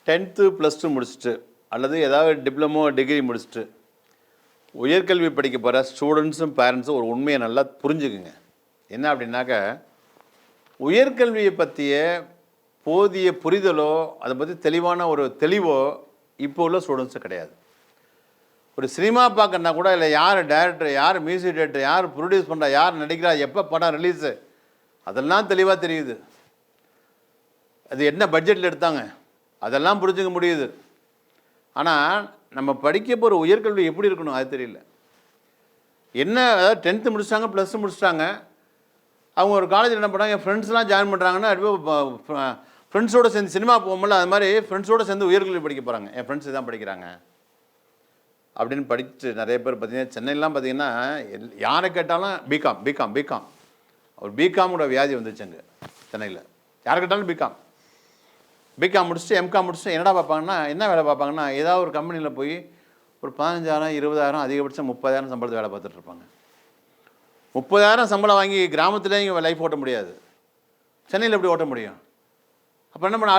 10th +2 முடிச்சுட்டு அல்லது ஏதாவது டிப்ளமோ டிகிரி முடிச்சுட்டு உயர்கல்வி படிக்க போகிற ஸ்டூடெண்ட்ஸும் பேரண்ட்ஸும் ஒரு உண்மையை நல்லா புரிஞ்சுக்குங்க. என்ன அப்படின்னாக்கா, உயர்கல்வியை பற்றிய போதிய புரிதலோ அதை பற்றி தெளிவான ஒரு தெளிவோ இப்போ உள்ள ஸ்டூடெண்ட்ஸு கிடையாது. ஒரு சினிமா பார்க்கணுன்னா கூட இல்லை யார் டைரக்டர், யார் மியூசிக் டைரக்டர், யார் ப்ரொடியூஸ் பண்ணுறா, யார் நடிக்கிறா, எப்போ படம் ரிலீஸு, அதெல்லாம் தெளிவாக தெரியுது. அது என்ன பட்ஜெட்டில் எடுத்தாங்க, அதெல்லாம் புரிஞ்சுக்க முடியுது. ஆனால் நம்ம படிக்க போகிற உயர்கல்வி எப்படி இருக்கணும் அது தெரியல. என்ன, அதாவது 10th முடிச்சிட்டாங்க, +2 முடிச்சிட்டாங்க, அவங்க ஒரு காலேஜில் என்ன பண்ணுறாங்க, என் ஃப்ரெண்ட்ஸ்லாம் ஜாயின் பண்ணுறாங்கன்னா ஃப்ரெண்ட்ஸோடு சேர்ந்து சினிமா போகும்போது அது மாதிரி ஃப்ரெண்ட்ஸோடு சேர்ந்து உயர்கல்வி படிக்க போகிறாங்க. என் ஃப்ரெண்ட்ஸ் தான் படிக்கிறாங்க அப்படின்னு படிச்சுட்டு நிறைய பேர் பார்த்தீங்கன்னா சென்னையிலாம் பார்த்தீங்கன்னா யாரை கேட்டாலும் பிகாம் பிகாம் பிகாம். ஒரு பிகாமோட வியாதி வந்துச்சுங்க சென்னையில். யாரை கேட்டாலும் பிகாம் பிகாம் முடிச்சுட்டு எம்காம் முடிச்சுட்டு என்னடா பார்ப்பாங்கன்னா, என்ன வேலை பார்ப்பாங்கன்னா, ஏதாவது ஒரு கம்பெனியில் போய் ஒரு 15,000 20,000 அதிகபட்சம் 30,000 சம்பளத்து வேலை பார்த்துட்டு இருப்பாங்க. 30,000 சம்பளம் வாங்கி கிராமத்துலேயே இங்கே லைஃப் ஓட்ட முடியாது, சென்னையில் எப்படி ஓட்ட முடியும்? அப்போ என்ன பண்ண,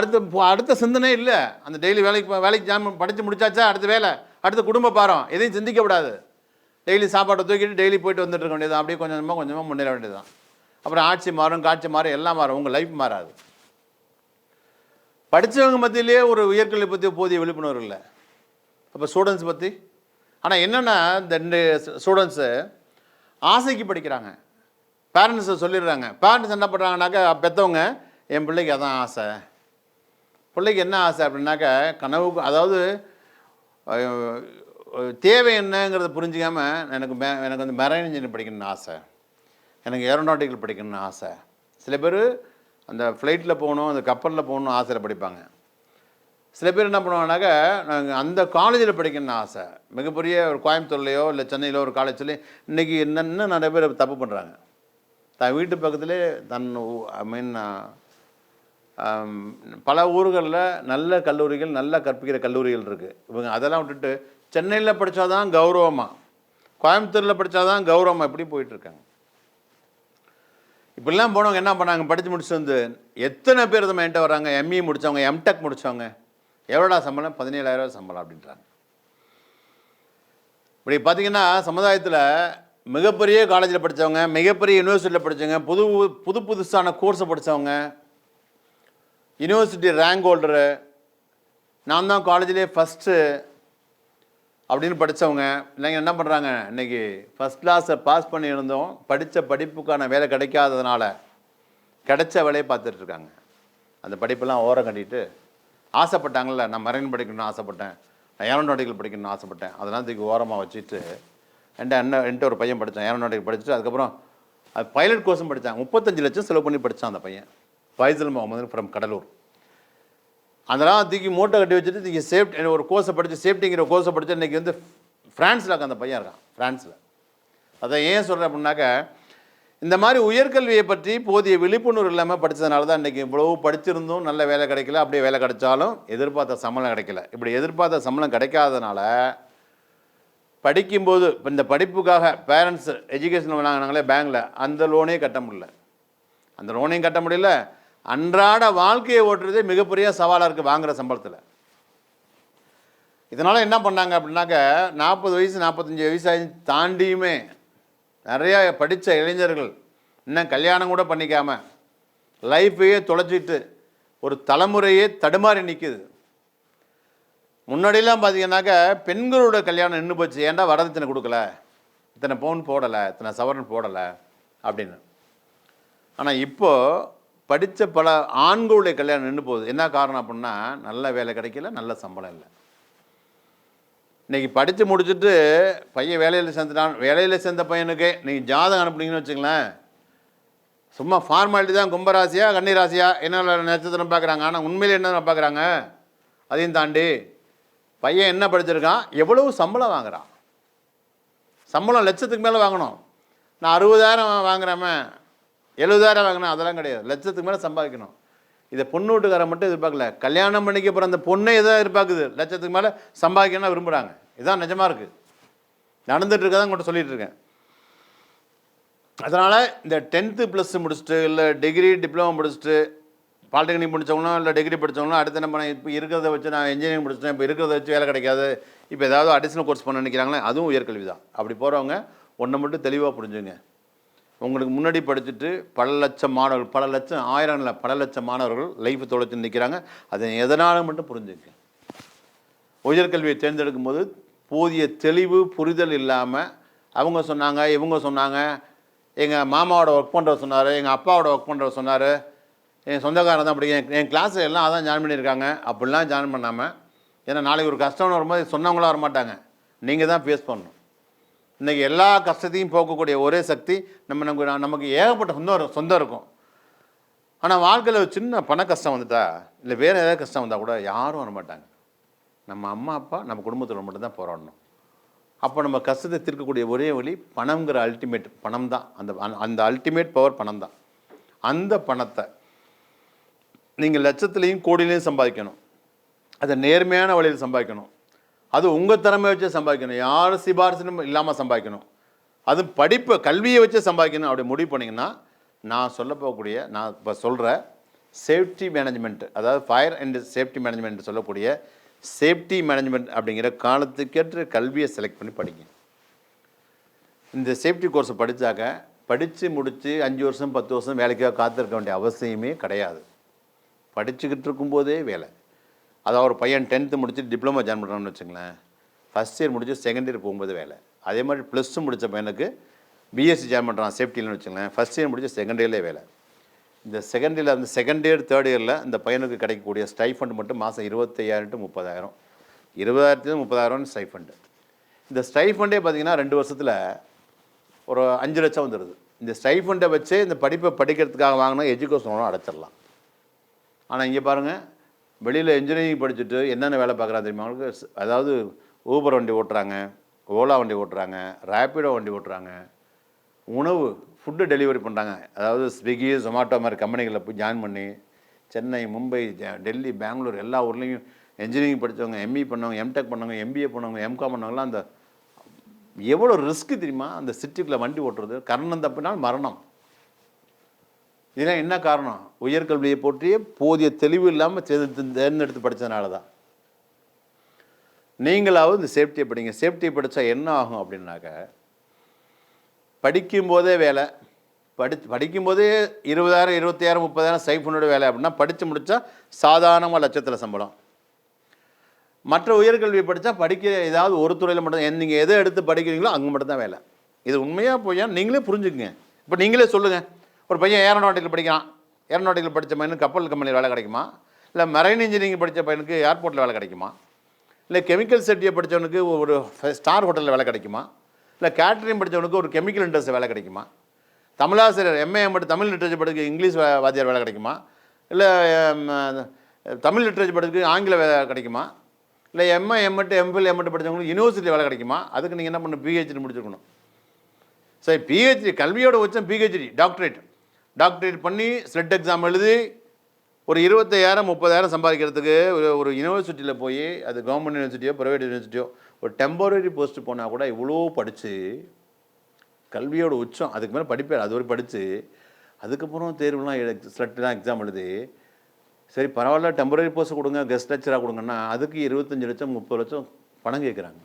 அடுத்த சிந்தனை இல்லை. அந்த டெய்லி வேலைக்கு ஜாயின் படித்து முடிச்சாச்சா, அடுத்த வேலை, அடுத்த குடும்ப பாரம், எதையும் சிந்திக்கப்படாது. டெய்லி சாப்பாட்டை தூக்கிட்டு டெய்லி போய்ட்டு வந்துட்டு இருக்க வேண்டியது, அப்படியே கொஞ்சமாக முன்னேற வேண்டியது தான். அப்புறம் ஆட்சி மாறும், காட்சி மாறும், எல்லாம் மாறும், உங்கள் லைஃப் மாறாது. படித்தவங்க மத்தியிலே ஒரு உயர்கல்வி பற்றி போதிய விழிப்புணர்வு இல்லை. அப்போ ஸ்டூடெண்ட்ஸ் பற்றி, ஆனால் என்னென்னா இந்த 2 ஸ்டூடெண்ட்ஸு ஆசைக்கு படிக்கிறாங்க. பேரண்ட்ஸை சொல்லிடுறாங்க. பேரண்ட்ஸ் என்ன பண்ணுறாங்கனாக்கா, பெற்றவங்க என் பிள்ளைக்கு அதான் ஆசை, பிள்ளைக்கு என்ன ஆசை அப்படின்னாக்கா கனவுக்கு, அதாவது தேவை என்னங்கிறத புரிஞ்சிக்காமல் எனக்கு வந்து மெரைன் இன்ஜினியர் படிக்கணும்னு ஆசை, எனக்கு ஏரோநாட்டிக்கல் படிக்கணும்னு ஆசை. சில பேர் அந்த ஃப்ளைட்டில் போகணும், அந்த கப்பலில் போகணும்னு ஆசையில் படிப்பாங்க. சில பேர் என்ன பண்ணுவாங்கனாக்கா, நாங்கள் அந்த காலேஜில் படிக்கணும்னு ஆசை. மிகப்பெரிய ஒரு கோயம்புத்தூர்லையோ இல்லை சென்னையிலோ ஒரு காலேஜ்லேயே இன்றைக்கி இன்னும் நிறைய பேர் தப்பு பண்ணுறாங்க. தன் வீட்டு பக்கத்துலேயே பல ஊர்களில் நல்ல கல்லூரிகள், நல்ல கற்பிக்கிற கல்லூரிகள் இருக்குது. இவங்க அதெல்லாம் விட்டுட்டு சென்னையில் படித்தாதான் கௌரவமாக, கோயம்புத்தூரில் படித்தாதான் கௌரவமாக, இப்படி போயிட்டுருக்காங்க. இப்படிலாம் போனவங்க என்ன பண்ணாங்க, படித்து முடிச்சுட்டு வந்து எத்தனை பேர் நம்ம என்கிட்ட வராங்க, எம்இ முடித்தவங்க, எம்டெக் முடித்தவங்க, எவ்வளோடா சம்பளம், 17,000 சம்பளம் அப்படின்றாங்க. இப்படி பார்த்திங்கன்னா சமுதாயத்தில் மிகப்பெரிய காலேஜில் படித்தவங்க, மிகப்பெரிய யூனிவர்சிட்டியில் படித்தவங்க, புதுசான கோர்ஸை படித்தவங்க, யூனிவர்சிட்டி ரேங்க் ஹோல்டரு, நான் தான் காலேஜிலே ஃபஸ்ட்டு அப்படின்னு படித்தவங்க இல்லைங்க என்ன பண்ணுறாங்க, இன்றைக்கி ஃபஸ்ட் கிளாஸை பாஸ் பண்ணியிருந்தோம், படித்த படிப்புக்கான வேலை கிடைக்காததுனால கிடைச்ச வேலையை பார்த்துட்ருக்காங்க. அந்த படிப்பெல்லாம் ஓரம் கட்டிட்டு ஆசைப்பட்டாங்கள்ல, நான் மெரைன் படிக்கணும்னு ஆசைப்பட்டேன், நான் ஏரோநாட்டிக்கல் படிக்கணும்னு ஆசைப்பட்டேன், அதெல்லாம் தூக்கி ஓரமாக வச்சுட்டு என்கிட்ட ஒரு பையன் படித்தான், ஏரோநாட்டிக்கல் படிச்சுட்டு அதுக்கப்புறம் அது பைலட் கோர்ஸும் படித்தான். 35 லட்சம் செலவு பண்ணி படித்தான் அந்த பையன், ஃபைசல் முகமது ஃப்ரம் கடலூர். அதெல்லாம் தூக்கி மூட்டை கட்டி வச்சுட்டு தூக்கி சேஃப்டி ஒரு கோர்ஸை படித்து, சேஃப்டிங்கிற கோர்ஸை படித்து இன்றைக்கி வந்து ஃப்ரான்ஸில் அந்த பையன் இருக்கான், ஃப்ரான்ஸில். அதை ஏன் சொல்கிறேன் அப்படின்னாக்கா, இந்த மாதிரி உயர்கல்வியை பற்றி போதிய விழிப்புணர்வு இல்லாமல் படித்ததுனால தான் இன்றைக்கி இவ்வளவு படிச்சிருந்தும் நல்ல வேலை கிடைக்கல, அப்படியே வேலை கிடைச்சாலும் எதிர்பார்த்த சம்பளம் கிடைக்கல. இப்படி எதிர்பார்த்த சம்பளம் கிடைக்காதனால படிக்கும்போது இப்போ இந்த படிப்புக்காக பேரண்ட்ஸ் எஜுகேஷன் வாங்கினாங்களே பேங்கில், அந்த லோனே கட்ட முடியல, அந்த லோனையும் கட்ட முடியல. அன்றாட வாழ்க்கையை ஓட்டுறதே மிகப்பெரிய சவாலாக இருக்குது வாங்குகிற சம்பளத்தில். இதனால் என்ன பண்ணாங்க அப்படின்னாக்க, 40 வயசு 45 வயசு தாண்டியுமே நிறையா படித்த இளைஞர்கள் இன்னும் கல்யாணம் கூட பண்ணிக்காமல் லைஃப்பையே தொலைச்சிட்டு ஒரு தலைமுறையே தடுமாறி நிற்குது. முன்னாடியெல்லாம் பார்த்தீங்கன்னாக்கா பெண்களோட கல்யாணம் நின்று போச்சு, ஏன்டா வரதட்சணை கொடுக்கல, இத்தனை பவுன் போடலை, இத்தனை சவரன் போடலை அப்படின்னு. ஆனால் இப்போது படித்த பல ஆண்களுடைய கல்யாணம் நின்று போகுது. என்ன காரணம் அப்படின்னா, நல்ல வேலை கிடைக்கல, நல்ல சம்பளம் இல்லை. இன்றைக்கி படித்து முடிச்சுட்டு பையன் வேலையில் சேர்ந்துட்டான், வேலையில் சேர்ந்த பையனுக்கு நீங்கள் ஜாதகம் அனுப்புனீங்கன்னு வச்சுங்களேன், சும்மா ஃபார்மாலிட்டி தான், கும்பராசியா கன்னிராசியா என்ன நட்சத்திரம் பார்க்குறாங்க, ஆனால் உண்மையில் என்ன பார்க்குறாங்க, அதையும் தாண்டி பையன் என்ன படிச்சிருக்கான், எவ்வளவு சம்பளம் வாங்குகிறான். சம்பளம் லட்சத்துக்கு மேலே வாங்கணும். நான் 60,000 வாங்குறேன், 70,000 வாங்கினா அதெல்லாம் கிடையாது, லட்சத்துக்கு மேலே சம்பாதிக்கணும். இதை பொண்ணு வீட்டுக்காரன் மட்டும் எதிர்பார்க்கல, கல்யாணம் பண்ணிக்க போகிற அந்த பொண்ணை எதாவது எதிர்பார்க்குது, லட்சத்துக்கு மேலே சம்பாதிக்கணும்னா விரும்புகிறாங்க. இதுதான் நிஜமாக இருக்குது, நடந்துட்டு இருக்கதான் உங்கள்கிட்ட சொல்லிகிட்டு இருக்கேன். அதனால் இந்த 10th + முடிச்சுட்டு இல்லை டிகிரி டிப்ளமோ முடிச்சுட்டு பாலிடெக்னிக் படித்தவங்களும் இல்லை டிகிரி படித்தவங்களும் அடுத்து என்ன பண்ண இப்போ இருக்கிறத வச்சு நான் இன்ஜினியரிங் படிச்சிட்டேன், இப்போ இருக்கிறத வச்சு வேலை கிடைக்காது, இப்போ ஏதாவது அடிஷ்னல் கோர்ஸ் பண்ண நினைக்கிறாங்களே, அதுவும் உயர்கல்வி தான். அப்படி போகிறவங்க ஒன்றை மட்டும் தெளிவாக புரிஞ்சுங்க. உங்களுக்கு முன்னாடி படிச்சுட்டு பல லட்சம் மாணவர்கள், பல லட்சம், ஆயிரம் இல்லை, பல லட்சம் மாணவர்கள் லைஃப் தொலைச்சு நிற்கிறாங்க. அதை எதனால மட்டும் புரிஞ்சுங்க. உயர்கல்வியை தேர்ந்தெடுக்கும் போது போதிய தெளிவு புரிதல் இல்லாமல் அவங்க சொன்னாங்க, இவங்க சொன்னாங்க, எங்கள் மாமாவோட ஒர்க் பண்ணுறவர் சொன்னார், எங்கள் அப்பாவோட ஒர்க் பண்ணுறவர் சொன்னார், என் சொந்தக்காரன் தான் படிக்க, என் கிளாஸில் எல்லாம் அதான் ஜாயின் பண்ணியிருக்காங்க, அப்படிலாம் ஜாயின் பண்ணாமல், ஏன்னா நாளைக்கு ஒரு கஷ்டம்னு வரும்போது சொன்னவங்களாம் வரமாட்டாங்க, நீங்கள் தான் ஃபேஸ் பண்ணணும். இன்றைக்கி எல்லா கஷ்டத்தையும் போக்கக்கூடிய ஒரே சக்தி நமக்கு ஏகப்பட்ட சொந்தம் இருக்கும். ஆனால் வாழ்க்கையில் ஒரு சின்ன பண கஷ்டம் வந்துட்டா, இல்லை வேறு ஏதாவது கஷ்டம் வந்தால் கூட யாரும் வரமாட்டாங்க. நம்ம அம்மா அப்பா நம்ம குடும்பத்தில் மட்டும்தான் போராடணும். அப்போ நம்ம கஷ்டத்தை தீர்க்கக்கூடிய ஒரே வழி பணங்கிற அல்டிமேட் பணம் தான். அந்த அல்டிமேட் பவர் பணம் தான். அந்த பணத்தை நீங்கள் லட்சத்துலேயும் கோடியிலையும் சம்பாதிக்கணும். அதை நேர்மையான வழியில் சம்பாதிக்கணும். அது உங்கள் திறமை வச்சு சம்பாதிக்கணும். யாரும் சிபாரிசும் இல்லாமல் சம்பாதிக்கணும். அது படிப்பை கல்வியை வச்சு சம்பாதிக்கணும். அப்படி முடிவு பண்ணிங்கன்னா நான் சொல்ல போகக்கூடிய, நான் இப்போ சொல்கிற சேஃப்டி மேனேஜ்மெண்ட், அதாவது ஃபயர் அண்ட் சேஃப்டி மேனேஜ்மெண்ட் சொல்லக்கூடிய சேஃப்டி மேனேஜ்மெண்ட் அப்படிங்கிற காலத்துக்கேற்ற கல்வியை செலக்ட் பண்ணி படிங்க. இந்த சேஃப்டி கோர்ஸை படித்தாக்க படித்து முடித்து 5 வருஷம் 10 வருஷம் வேலைக்காக காத்திருக்க வேண்டிய அவசியமே கிடையாது. படிச்சுக்கிட்டு இருக்கும்போதே வேலை. அதாவது ஒரு பையன் 10th முடிச்சுட்டு டிப்ளமோ ஜாயின் பண்ணுறான்னு வச்சுங்களேன், ஃபஸ்ட் இயர் முடிச்சு செகண்ட் இயர் போகும்போது வேலை. அதே மாதிரி +2 முடித்த பையனுக்கு பிஎஸ்சி ஜாயின் பண்ணுறான் சேஃப்டின்னு வச்சுங்களேன், ஃபஸ்ட் இயர் முடிச்சு செகண்ட் இயர்லேயே வேலை. இந்த செகண்ட் இயரில் அந்த செகண்ட் இயர் தேர்ட் இயரில் இந்த பையனுக்கு கிடைக்கக்கூடிய ஸ்டைஃபண்ட் மட்டும் மாதம் 25,000 to 30,000, 20,000 to 30,000 ஸ்டைஃபண்டு. இந்த ஸ்டைஃபண்டே பார்த்திங்கன்னா 2 வருஷத்தில் ஒரு 5 லட்சம் வந்துடுது. இந்த ஸ்டைஃபண்டை வச்சே இந்த படிப்பை படிக்கிறதுக்காக வாங்கினா எஜுகேஷன் அடைச்சிடலாம். ஆனால் இங்கே பாருங்கள், வெளியில் இன்ஜினியரிங் படிச்சுட்டு என்னென்ன வேலை பார்க்குறாங்க தெரியுமா அவங்களுக்கு? அதாவது ஊபர் வண்டி ஓட்டுறாங்க, ஓலா வண்டி ஓட்டுறாங்க, ரேப்பிடோ வண்டி ஓட்டுறாங்க, உணவு ஃபுட்டு டெலிவரி பண்ணுறாங்க. அதாவது ஸ்விக்கி ஜொமாட்டோ மாதிரி கம்பெனிகளில் போய் ஜாயின் பண்ணி சென்னை, மும்பை, டெல்லி, பெங்களூர் எல்லா ஊர்லேயும் இன்ஜினியரிங் படித்தவங்க, எம்இ பண்ணவங்க, எம்டெக் பண்ணவங்க, எம்பிஏ பண்ணவங்க, எம்காம் பண்ணவங்களாம் அந்த எவ்வளோ ரிஸ்க்கு தெரியுமா அந்த சிட்டிக்குள்ளே வண்டி ஓட்டுறது. கரணம் தப்பினால் மரணம். இதெல்லாம் என்ன காரணம்? உயர்கல்வியை போற்றியே போதிய தெளிவு இல்லாமல் தேர்ந்தெடுத்து படித்ததுனால தான். நீங்களாவது இந்த சேஃப்டியை படிங்க. சேஃப்டியை படித்தா என்ன ஆகும் அப்படின்னாக்க, படிக்கும்போதே வேலை, படிக்கும்போதே 20,000 25,000 30,000 ஸ்டைஃபண்டோட வேலை அப்படின்னா, படித்து முடித்தா சாதாரணமாக லட்சத்தில் சம்பளம். மற்ற உயர்கல்வி படித்தா படிக்கிற ஏதாவது ஒரு துறையில் மட்டும், நீங்கள் எதை எடுத்து படிக்கிறீங்களோ அங்கே மட்டும்தான் வேலை. இது உண்மையாக போய் நீங்களே புரிஞ்சுக்குங்க. இப்போ நீங்களே சொல்லுங்கள், ஒரு பையன் ஏரோநாட்டிக்கல் படிக்கிறான், ஏரோநாட்டிக்கல் படித்த பையனுக்கு கப்பல் கம்பெனியில் வேலை கிடைக்குமா? இல்லை மெரைன் இன்ஜினியரிங் படித்த பையனுக்கு ஏர்போர்ட்டில் வேலை கிடைக்குமா? இல்லை கெமிக்கல் செட்டியை படித்தவனுக்கு ஒரு ஸ்டார் ஹோட்டலில் வேலை கிடைக்குமா? இல்லை கேட்ரிங் படித்தவனுக்கு ஒரு கெமிக்கல் இண்டஸ்ட்ரி வேலை கிடைக்குமா? தமிழாசிரியர் எம்ஏஎம் படித்து தமிழ் லிட்ரேச்சர் படிக்க இங்கிலீஷ் வாத்தியார் வேலை கிடைக்குமா? இல்லை தமிழ் லிட்ரேச்சர் படிக்கிறதுக்கு ஆங்கில வேலை கிடைக்குமா? இல்லை எம்ஏ எம்எட்டு எம்ஃபில் எம்எட்டு படித்தவங்களுக்கு யூனிவர்சிட்டி வேலை கிடைக்குமா? அதுக்கு நீங்கள் என்ன பண்ணணும்? பிஹெச்டி முடிச்சிருக்கணும். சரி, பிஹெச்டி கல்வியோட வச்சோம், பிஹெச்டி டாக்டரேட் பண்ணி ஸ்லெட் எக்ஸாம் எழுதி ஒரு 25,000 30,000 சம்பாதிக்கிறதுக்கு ஒரு யூனிவர்சிட்டியில் போய், அது கவர்மெண்ட் யூனிவர்சிட்டியோ ப்ரைவேட் யூனிவர்சிட்டியோ ஒரு டெம்பரரி போஸ்ட்டு போனால் கூட இவ்வளோ படித்து கல்வியோட உச்சம், அதுக்கு மேலே படிப்பேன், அது வரை படித்து அதுக்கப்புறம் தேர்வுலாம் ஸ்லெட்லாம் எக்ஸாம் எழுதி, சரி பரவாயில்ல டெம்பரரி போஸ்ட்டு கொடுங்க, கெஸ்ட் லெக்சராக கொடுங்கன்னா அதுக்கு 25 லட்சம் 30 லட்சம் பணம் கேட்குறாங்க.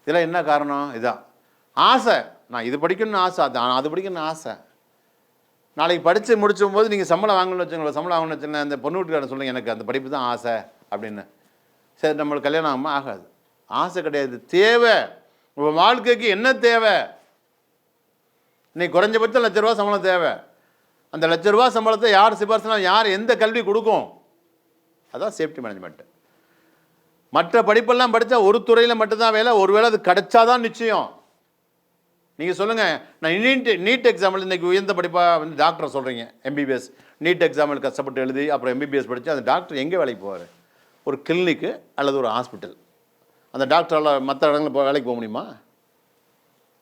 இதெல்லாம் என்ன காரணம்? இதான் ஆசை. நான் இது படிக்கணும்னு ஆசை, அது படிக்கணும்னு ஆசை. நாளைக்கு படித்து முடிச்சும் போது நீங்கள் சம்பளம் வாங்கணும்னு வச்சுங்களேன், சம்பளம் வாங்கணும்னு வச்சுங்க, அந்த பொண்ணு வீட்டுக்காரன் சொல்லுங்கள் எனக்கு அந்த படிப்பு தான் ஆசை அப்படின்னு. சரி, நம்மளுக்கு கல்யாணம் ஆகாமல் ஆகாது. ஆசை கிடையாது, தேவை. உங்கள் வாழ்க்கைக்கு என்ன தேவை? இன்னைக்கு குறைஞ்சபட்சம் ₹1,00,000 சம்பளம் தேவை. அந்த ₹1,00,000 சம்பளத்தை யார் சிபாரிசுனா, யார் எந்த கல்வி கொடுக்கும்? அதான் சேஃப்டி மேனேஜ்மெண்ட்டு. மற்ற படிப்பெல்லாம் படித்தா ஒரு துறையில் மட்டும்தான் வேலை, ஒரு வேளை அது கிடைச்சாதான் நிச்சயம். நீங்கள் சொல்லுங்கள், நான் நீட் எக்ஸாம்பிள் இன்றைக்கி உயர்ந்த படிப்பாக வந்து டாக்டரை சொல்கிறீங்க, எம்பிபிஎஸ் நீட் எக்ஸாம்பிள் கஷ்டப்பட்டு எழுதி அப்புறம் எம்பிபிஎஸ் படித்து அந்த டாக்டர் எங்கே வேலைக்கு போவார்? ஒரு கிளினிக்கு அல்லது ஒரு ஹாஸ்பிட்டல். அந்த டாக்டரால் மற்ற இடங்களில் வேலைக்கு போக முடியுமா?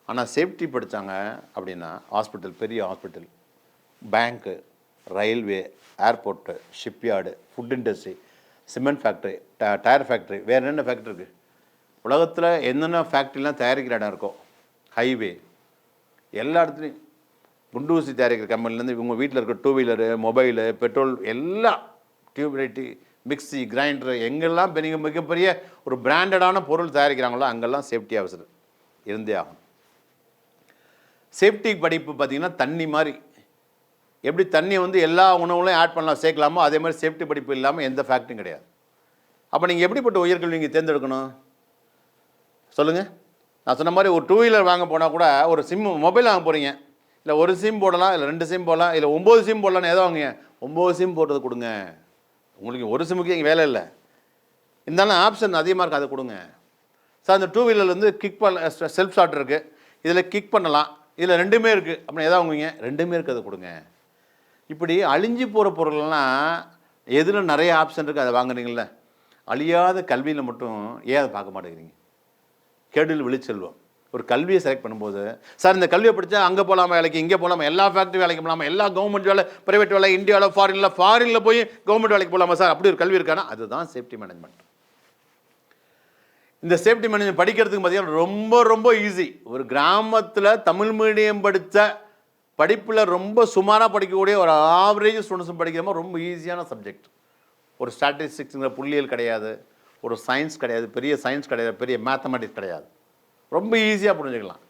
ஆனால் சேஃப்டி படித்தாங்க அப்படின்னா ஹாஸ்பிட்டல், பெரிய hospital, bank, railway, airport, shipyard, food industry, cement factory, tyre factory, வேறு என்னென்ன ஃபேக்ட்ரி இருக்குது உலகத்தில்? என்னென்ன ஃபேக்ட்ரிலாம் தயாரிக்கிற இடம் இருக்கோ, ஹைவே, எல்லா இடத்துலையும் குண்டூசி தயாரிக்கிற கம்பெனிலேருந்து இவங்க வீட்டில் இருக்க டூ வீலரு, மொபைலு, பெட்ரோல் எல்லாம், டியூப்லைட்டு, மிக்சி, கிரைண்டரு, எங்கெல்லாம் மிகப்பெரிய ஒரு பிராண்டடான பொருள் தயாரிக்கிறாங்களோ அங்கெல்லாம் சேஃப்டி ஆஃபீஸர் இருந்தே ஆகும். சேஃப்டி படிப்பு பார்த்திங்கன்னா தண்ணி மாதிரி, எப்படி தண்ணி வந்து எல்லா உணவுகளையும் ஆட் பண்ணலாம் சேர்க்கலாமோ அதே மாதிரி சேஃப்டி படிப்பு இல்லாமல் எந்த ஃபேக்ட்ரியும் கிடையாது. அப்போ நீங்கள் எப்படிப்பட்ட உயர்கல்வி நீங்கள் தேர்ந்தெடுக்கணும் சொல்லுங்கள்? நான் சொன்ன மாதிரி ஒரு டூ வீலர் வாங்க போனால் கூட ஒரு சிம் மொபைல் வாங்க போகிறீங்க, இல்லை ஒரு சிம் போடலாம், இல்லை 2 சிம் போடலாம், இல்லை 9 சிம் போடலான்னு ஏதோ வாங்குங்க. 9 சிம் போடுறது கொடுங்க. உங்களுக்கு ஒரு சிம்முக்கு இங்கே வேலை இல்லை, இருந்தாலும் ஆப்ஷன் அதிகமாக இருக்குது, அதை கொடுங்க. சார் அந்த டூ வீலர் வந்து கிக் பண்ண செல்ஃப் ஸ்டார்ட் இருக்குது, இதில் கிக் பண்ணலாம், இதில் 2மே இருக்குது அப்படின்னு எதாவது வாங்குவீங்க, 2மே இருக்குது, அதை கொடுங்க. இப்படி அழிஞ்சு போகிற பொருள்லாம் எதில் நிறைய ஆப்ஷன் இருக்குது அதை வாங்குறீங்கள. அழியாத கல்வியில் மட்டும் ஏன் அதை பார்க்க மாட்டேங்கிறீங்க? கேடில் விழிச்செல்வம். ஒரு கல்வியை செலக்ட் பண்ணும்போது, சார் இந்த கல்வியை படித்தா அங்கே போகலாமா வேலைக்கு, இங்கே போகலாமா, எல்லா ஃபேக்ட்ரி வேலைக்கு போகலாமா, எல்லா கவர்மெண்ட் வேலை, ப்ரைவேட் வேலை, இந்தியாவில் ஃபாரினில் போய் கவர்மெண்ட் வேலைக்கு போகலாமா சார், அப்படி ஒரு கல்வி இருக்கானா? அதுதான் சேஃப்டி மேனேஜ்மெண்ட். இந்த சேஃப்டி மேனேஜ்மெண்ட் படிக்கிறதுக்கு பார்த்தீங்கன்னா ரொம்ப ரொம்ப ஈஸி. ஒரு கிராமத்தில் தமிழ் மீடியம் படித்த படிப்பில் ரொம்ப சுமாராக படிக்கக்கூடிய ஒரு ஆவரேஜ் ஸ்டூடெண்ட்ஸும் படிக்கிற மாதிரி ரொம்ப ஈஸியான சப்ஜெக்ட். ஒரு ஸ்டாட்டிஸ்டிக்ஸுங்கிற புள்ளியல் கிடையாது, ஒரு சயின்ஸ் கிடையாது, பெரிய சயின்ஸ் கிடையாது, பெரிய மேத்தமெட்டிக்ஸ் கிடையாது, ரொம்ப ஈஸியாக புரிஞ்சுக்கலாம்.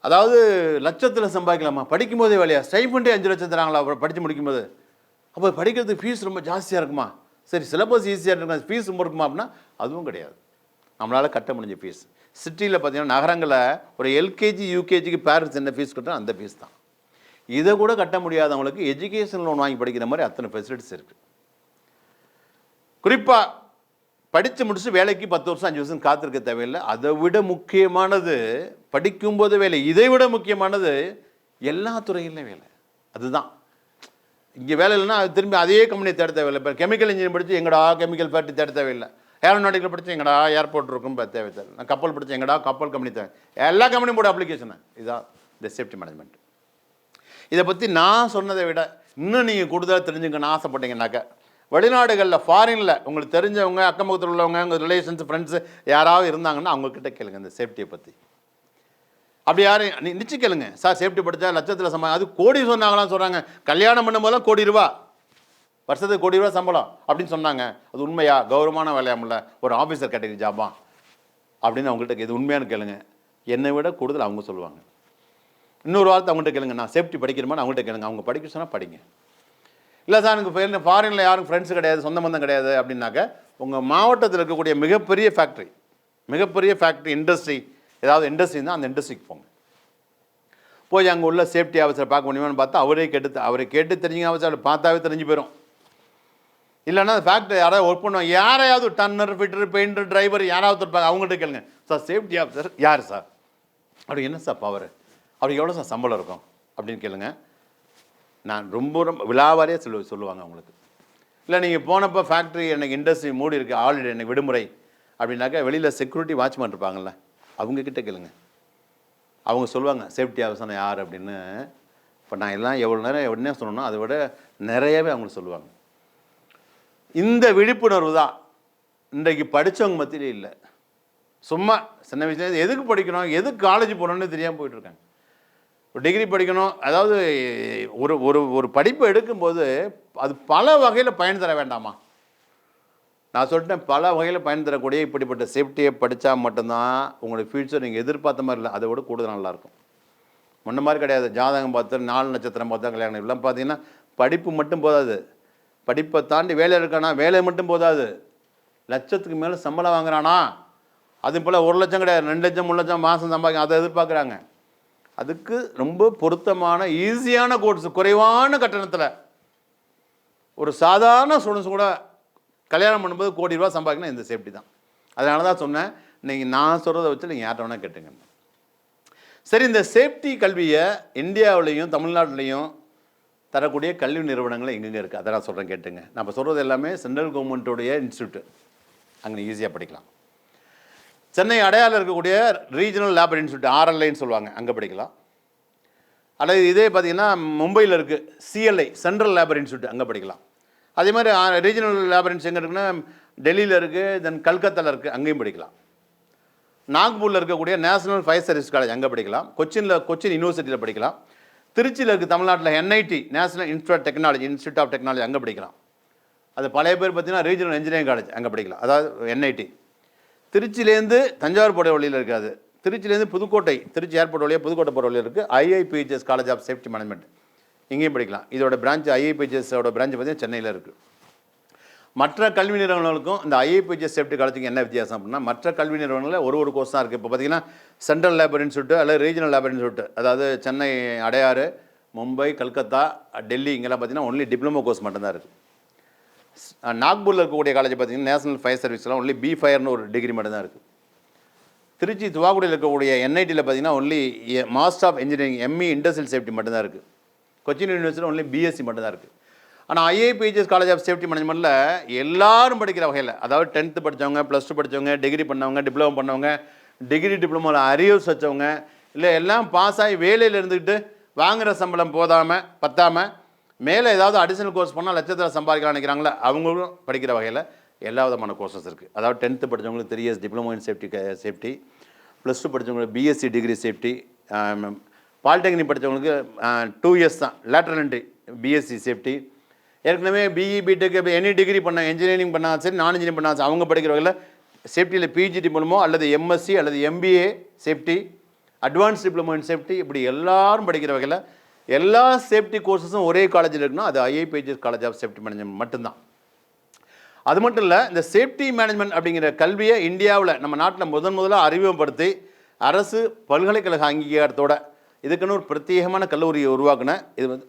அதாவது லட்சத்தில் சம்பாதிக்கலாமா படிக்கும்போதே வேலையா? ஸ்டைஃபண்டே 5 லட்சம் தராங்களா அப்புறம் படித்து முடிக்கும்போது? அப்போ படிக்கிறதுக்கு ஃபீஸ் ரொம்ப ஜாஸ்தியாக இருக்குமா? சரி சிலபஸ் ஈஸியாக இருக்கும், ஃபீஸ் ரொம்ப இருக்குமா அப்படின்னா அதுவும் கிடையாது. நம்மளால் கட்ட முடிஞ்ச ஃபீஸ். சிட்டியில் பார்த்தீங்கன்னா நகரங்களில் ஒரு எல்கேஜி யூகேஜிக்கு பேரண்ட்ஸ் என்ன ஃபீஸ் கட்டுறோம் அந்த ஃபீஸ் தான். இதை கூட கட்ட முடியாதவங்களுக்கு எஜுகேஷன் லோன் வாங்கி படிக்கிற மாதிரி அத்தனை ஃபெசிலிட்டிஸ் இருக்குது. குறிப்பாக படித்து முடிச்சு வேலைக்கு 10 வருஷம் 5 வருஷம் காத்திருக்க தேவையில்லை. அதை விட முக்கியமானது படிக்கும்போது வேலை, இதை விட முக்கியமானது எல்லா துறையிலும் வேலை. அதுதான் இங்கே வேலை இல்லைன்னா அது திரும்பி அதே கம்பெனியை தேட தேவையில்லை. இப்போ கெமிக்கல் இன்ஜினியர் படித்து எங்கடா கெமிக்கல் ஃபேக்ட்ரி தேட தேவையில்லை, ஏரோநாட்டிக்கல் படித்து எங்கடா ஏர்போர்ட் இருக்கும் தேவை, நான் கப்பல் படித்து எங்கடா கப்பல் கம்பெனி தேவை, எல்லா கம்பெனியும் போட அப்ளிகேஷனு. இதுதான் இந்த சேஃப்டி மேனேஜ்மெண்ட். இதை பற்றி நான் சொன்னதை விட இன்னும் நீங்கள் கூடுதலாக தெரிஞ்சுக்கணும்னு ஆசைப்பட்டீங்கன்னாக்கா, வெளிநாடுகளில் ஃபாரினில் உங்களுக்கு தெரிஞ்சவங்க, அக்கம் பக்கத்தில் உள்ளவங்க, உங்கள் ரிலேஷன்ஸ், ஃப்ரெண்ட்ஸு யாராவது இருந்தாங்கன்னா அவங்கக்கிட்ட கேளுங்க இந்த சேஃப்டியை பற்றி. அப்படி யாரும் நிச்சயம் கேளுங்க, சார் சேஃப்டி படித்தா லட்சத்தில் அது கோடி சொன்னாங்களாம் சொல்கிறாங்க. கல்யாணம் பண்ணும்போதெல்லாம் ₹1,00,00,000, வருஷத்துக்கு ₹1,00,00,000 சம்பளம் அப்படின்னு சொன்னாங்க. அது உண்மையா? கௌரவமான வேலையாமில்ல, ஒரு ஆஃபீஸர் கேட்டகரி ஜாபா அப்படின்னு அவங்கள்ட்ட இது உண்மையானு கேளுங்க. என்னை விட கூடுதல் அவங்க சொல்லுவாங்க. இன்னொரு வார்த்தை அவங்கள்ட்ட கேளுங்க, நான் சேஃப்டி படிக்கிறேன்னு அவங்கள்ட்ட கேளுங்க. அவங்க படிக்க சொன்னால் படிங்க. இல்லை சார் எனக்கு ஃபாரினில் யாரும் ஃப்ரெண்ட்ஸு கிடையாது, சொந்த பந்தம் கிடையாது அப்படின்னாக்க உங்கள் மாவட்டத்தில் இருக்கக்கூடிய மிகப்பெரிய ஃபேக்ட்ரி இண்டஸ்ட்ரி, ஏதாவது இண்டஸ்ட்ரி இருந்தால் அந்த இண்டஸ்ட்ரிக்கு போங்க. போய் அங்கே உள்ள சேஃப்டி ஆஃபீஸரை பார்க்க முடியுமான்னு பார்த்தா அவரை கேட்டு தெரிஞ்சுங்க. ஆஃபீஸர் பார்த்தாவே தெரிஞ்சு போயிடும். இல்லைன்னா ஃபேக்ட்ரி யாராவது ஒர்க் பண்ணுவாங்க, யாரையாவது டன்னர், ஃபிட்டர், பெயிண்டர், டிரைவர் யாராவது இருப்பாங்க, அவங்கள்ட்ட கேளுங்க, சார் சேஃப்டி ஆஃபீஸர் யார் சார், அப்படி என்ன சார் பவர், அவருக்கு எவ்வளோ சார் சம்பளம் இருக்கும் அப்படின்னு கேளுங்க. நான் ரொம்ப விழாவாரியாக சொல்லுவாங்க அவங்களுக்கு. இல்லை நீங்கள் போனப்போ ஃபேக்ட்ரி எனக்கு இண்டஸ்ட்ரி மூடி இருக்குது, ஆல்ரெடி எனக்கு விடுமுறை அப்படின்னாக்கா வெளியில் செக்யூரிட்டி வாட்ச்மேன் இருப்பாங்கள்ல, அவங்கக்கிட்ட கேளுங்க. அவங்க சொல்லுவாங்க சேஃப்டி ஆஃபீஸர் யார் அப்படின்னு. இப்போ நான் எல்லாம் எவ்வளோ நேரம் உடனே சொன்னோன்னா அதை விட நிறையவே அவங்களுக்கு சொல்லுவாங்க. இந்த விழிப்புணர்வு தான் இன்றைக்கு படித்தவங்க மத்தியிலே இல்லை. சும்மா சின்ன வயசுலேருந்து எதுக்கு படிக்கணும், எதுக்கு காலேஜ் போகணுன்னு தெரியாமல் போயிட்டுருக்காங்க. ஒரு டிகிரி படிக்கணும், அதாவது ஒரு ஒரு ஒரு படிப்பை எடுக்கும்போது அது பல வகையில் பயன் தர வேண்டாமா? நான் சொல்லிட்டேன், பல வகையில் பயன் தரக்கூடிய இப்படிப்பட்ட சேஃப்டியை படித்தா மட்டும்தான் உங்களுடைய ஃப்யூச்சர் நீங்கள் எதிர்பார்த்த மாதிரி இல்லை, அதை விட கூடுதல் நல்லாயிருக்கும். முன்ன மாதிரி கிடையாது, ஜாதகம் பார்த்து 4 நட்சத்திரம் பார்த்தா கல்யாணம். எல்லாம் பார்த்தீங்கன்னா படிப்பு மட்டும் போதாது, படிப்பை தாண்டி வேலை இருக்கானா, வேலை மட்டும் போதாது, லட்சத்துக்கு மேலே சம்பளம் வாங்குறானா, அது போல் 1 லட்சம் கிடையாது, 2 லட்சம் 3 லட்சம் மாதம் சம்பாதிக்கும், அதை எதிர்பார்க்குறாங்க. அதுக்கு ரொம்ப பொருத்தமான ஈஸியான கோர்ஸ், குறைவான கட்டணத்தில் ஒரு சாதாரண ஸ்டூடெண்ட்ஸ் கூட கல்யாணம் பண்ணும்போது ₹1,00,00,000 சம்பாதிக்கணும் இந்த சேஃப்டி தான். அதனால தான் சொன்னேன், நீங்கள் நான் சொல்கிறத வச்சு நீங்கள் யார்கிட்ட வேணால் கேட்டுங்க. சரி, இந்த சேஃப்டி கல்வியை இந்தியாவிலையும் தமிழ்நாட்டிலையும் தரக்கூடிய கல்வி நிறுவனங்கள் எங்கெங்கே இருக்குது அதை நான் சொல்கிறேன் கேட்டுங்க. நான் இப்போ சொல்கிறது எல்லாமே சென்ட்ரல் கவர்மெண்ட்டுடைய இன்ஸ்டியூட்டு, அங்கே ஈஸியாக படிக்கலாம். சென்னை அடையாளம் இருக்கக்கூடிய ரீஜனல் லேபர் இன்ஸ்டியூட், RLIன்னு சொல்லுவாங்க, அங்கே படிக்கலாம். அல்லது இதே பார்த்திங்கன்னா மும்பையில் இருக்குது CLI, சென்ட்ரல் லேபர் இன்ஸ்டியூட், அங்கே படிக்கலாம். அதே மாதிரி ரீஜனல் லேபர் இன்ஸ்டியூட் எங்கே இருக்குன்னா டெல்லியில் இருக்குது, தென் கல்கத்தாவில் இருக்குது, அங்கேயும் படிக்கலாம். நாக்பூரில் இருக்கக்கூடிய நேஷனல் ஃபயர் சர்வீஸ் காலேஜ் அங்கே படிக்கலாம். கொச்சின் யூனிவர்சிட்டியில் படிக்கலாம். திருச்சியில் இருக்குது தமிழ்நாட்டில் NIT, national institute of technology, அங்கே படிக்கலாம். அது பழைய பேர் பார்த்தீங்கன்னா ரீஜனல் இன்ஜினியரிங் காலேஜ், அங்கே படிக்கலாம். அதாவது என்ஐடி. திருச்சியிலேருந்து தஞ்சாவூர் போகிற வழியில் இருக்காது. திருச்சியிலேருந்து புதுக்கோட்டை, திருச்சி ஏர்போர்ட் வழியாக புதுக்கோட்டை போகிற வழியில் இருக்குது IIPHS college of safety management, இங்கேயும் படிக்கலாம். இதோட பிரான்ச் ஐஐபிஹெச்எஸோட பிரான்ச் பார்த்தீங்கன்னா சென்னையில் இருக்குது. மற்ற கல்வி நிறுவனங்களுக்கும் இந்த ஐஐபிஹெச்எஸ் சேஃப்டி காலேஜுக்கு என்ன வித்தியாசம் அப்படின்னா, மற்ற கல்வி நிறுவனங்களில் ஒரு கோர்ஸ் தான் இருக்குது. இப்போ பார்த்தீங்கன்னா சென்ட்ரல் லேபர் இன்ஸ்டியூட் அல்லது ரீஜனல் லேபர் இன்ஸ்டியூட், அதாவது சென்னை, அடையாறு, மும்பை, கல்கத்தா, டெல்லி, இங்கெல்லாம் பார்த்தீங்கன்னா ஒன்லி டிப்ளமோ கோர்ஸ் மட்டும்தான் இருக்குது. நாக்பூரில் இருக்கக்கூடிய காலேஜ் பார்த்தீங்கன்னா நேஷனல் ஃபயர் சர்வீஸ்லாம் ஒன்லி B.Fire ஒரு டிகிரி மட்டும்தான் இருக்குது. திருச்சி துவாக்குடியில் இருக்கக்கூடிய என்ஐடியில் பார்த்தீங்கன்னா only master of engineering ME industrial safety மட்டும்தான் இருக்குது. கொச்சின் யூனிவர்சிட்டியில் ஒன்லி BSc மட்டும்தான் இருக்குது. ஆனால் ஐஐபிஹெச்எஸ் காலேஜ் ஆஃப் சேஃப்டி மேனேஜ்மெண்ட்டில் எல்லாரும் படிக்கிற வகையில், அதாவது 10th படித்தவங்க, +2 படித்தவங்க, டிகிரி பண்ணவங்க, டிப்ளமோ பண்ணவங்க, டிகிரி டிப்ளமோவில் அரியர்ஸ் வச்சவங்க, இல்லை எல்லாம் பாஸ் ஆகி வேலையில் இருந்துக்கிட்டு வாங்குகிற சம்பளம் பத்தாமல் மேலே ஏதாவது அடிஷனல் கோர்ஸ் பண்ணால் லட்சத்தில் சம்பாதிக்கலாம் நினைக்கிறாங்களே, அவங்களும் படிக்கிற வகையில் எல்லா விதமான கோர்சஸ் இருக்குது. அதாவது 10th படித்தவங்களுக்கு 3 years டிப்ளமோ இன் சேஃப்டி, +2 படித்தவங்களுக்கு BSc டிகிரி சேஃப்டி, பாலிடெக்னிக் படித்தவங்களுக்கு 2 years தான் லேட்டரல் என்ட்ரி BSc சேஃப்டி. ஏற்கனவே BE BTech எனி டிகிரி பண்ண, இன்ஜினியரிங் பண்ணாலும் சரி, நான் இன்ஜினியரிங் பண்ணாலும் சரி, அவங்க படிக்கிற வகையில் சேஃப்டியில் PG டிப்ளமோ அல்லது MSc அல்லது MBA safety, advance diploma in safety, இப்படி எல்லாரும் படிக்கிற வகையில் எல்லா சேஃப்டி கோர்ஸஸும் ஒரே காலேஜில் இருக்குன்னா அது IIPHS college of safety management மட்டும்தான். அது மட்டும் இல்லை, இந்த சேஃப்டி மேனேஜ்மெண்ட் அப்படிங்கிற கல்வியை இந்தியாவில் நம்ம நாட்டில் முதலாக அறிமுகப்படுத்தி அரசு பல்கலைக்கழக அங்கீகாரத்தோட இதுக்குன்னு ஒரு பிரத்யேகமான கல்லூரியை உருவாக்குன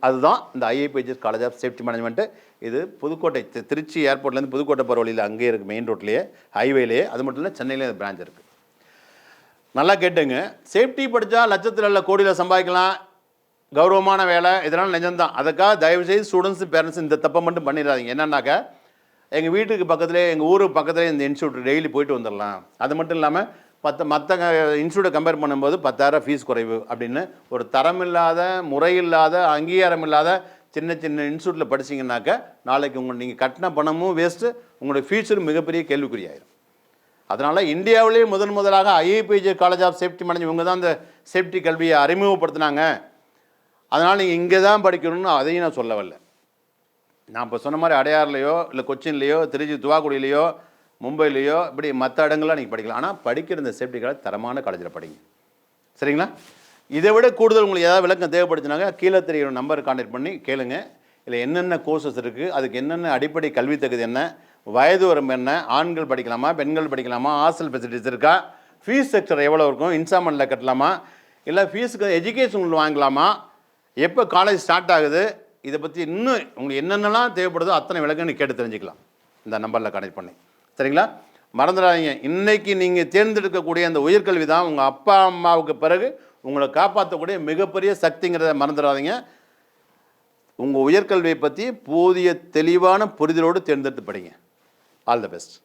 அதுதான் இந்த IIPHS college of safety management. இது புதுக்கோட்டை, திருச்சி ஏர்போர்ட்லேருந்து புதுக்கோட்டை போகிற வழியில் அங்கேயே இருக்குது, மெயின் ரோட்லேயே, ஹைவேலேயே. அது மட்டும் இல்லை, சென்னையிலே பிரான்ச் இருக்குது. நல்லா கேட்டுங்க. சேஃப்டி படித்தா லட்சத்தில் கோடியில் சம்பாதிக்கலாம், கௌரவமான வேலை, இதெல்லாம் நிஜம்தான். அதுக்காக தயவுசெய்து ஸ்டூடெண்ட்ஸு பேரண்ட்ஸ் இந்த தப்பை மட்டும் பண்ணிடாதீங்க. என்னன்னாக்கா, எங்கள் வீட்டுக்கு பக்கத்துலேயே, எங்கள் ஊருக்கு பக்கத்துலேயே இந்த இன்ஸ்டியூட் டெய்லி போயிட்டு வந்துடலாம், அது மட்டும் இல்லாமல் மற்ற இன்ஸ்டியூட்டை கம்பேர் பண்ணும்போது 10,000 ஃபீஸ் குறைவு அப்படின்னு ஒரு தரமில்லாத, முறையில்லாத, அங்கீகாரம் இல்லாத சின்ன இன்ஸ்டியூட்டில் படிச்சிங்கனாக்கா நாளைக்கு நீங்கள் கட்டின பணமும் வேஸ்ட்டு, உங்களுடைய ஃபியூச்சரும் மிகப்பெரிய கேள்விக்குறியாயிரும். அதனால் இந்தியாவிலேயே முதலாக IIPHS college of safety management இவங்க தான் இந்த சேஃப்டி கல்வியை அறிமுகப்படுத்தினாங்க. அதனால் நீங்கள் இங்கே தான் படிக்கணும்னு அதையும் நான் சொல்ல வரல. நான் இப்போ சொன்ன மாதிரி அடையாறுலையோ இல்லை கொச்சின்லேயோ திருச்சி துவாக்குடியிலையோ மும்பையிலையோ இப்படி மற்ற இடங்கள்லாம் நீங்கள் படிக்கலாம். ஆனால் படிக்கிற இந்த சேஃப்டி காலேஜ் தரமான காலேஜில் படிங்க, சரிங்களா? இதை விட கூடுதல் உங்களுக்கு ஏதாவது விளக்கம் தேவைப்படுச்சுனாங்க கீழே தெரிகிற நம்பரை கான்டாக்ட் பண்ணி கேளுங்க. இல்லை என்னென்ன கோர்சஸ் இருக்குது, அதுக்கு என்னென்ன அடிப்படை கல்வி தகுதி என்ன, வயது வரம்பு என்ன, ஆண்கள் படிக்கலாமா, பெண்கள் படிக்கலாமா, ஹாஸ்டல் ஃபெசிலிட்டிஸ் இருக்கா, ஃபீஸ் ஸ்ட்ரக்சர் எவ்வளோ இருக்கும், இன்ஸ்டால்மெண்ட்டில் கட்டலாமா, இல்லை ஃபீஸுக்கு எஜுகேஷன் வாங்கலாமா, எப்போ காலேஜ் ஸ்டார்ட் ஆகுது, இதை பற்றி இன்னும் உங்களுக்கு என்னென்னலாம் தேவைப்படுதோ அத்தனை விளக்கம் நீங்கள் கேட்டு தெரிஞ்சுக்கலாம் இந்த நம்பரில் கனெக்ட் பண்ணி, சரிங்களா? மறந்துடாதீங்க, இன்றைக்கி நீங்கள் தேர்ந்தெடுக்கக்கூடிய அந்த உயர்கல்வி தான் உங்கள் அப்பா அம்மாவுக்கு பிறகு உங்களை காப்பாற்றக்கூடிய மிகப்பெரிய சக்திங்கிறத மறந்துடாதீங்க. உங்கள் உயர்கல்வியை பற்றி போதிய தெளிவான புரிதலோடு தேர்ந்தெடுத்து படிங்க. All the best.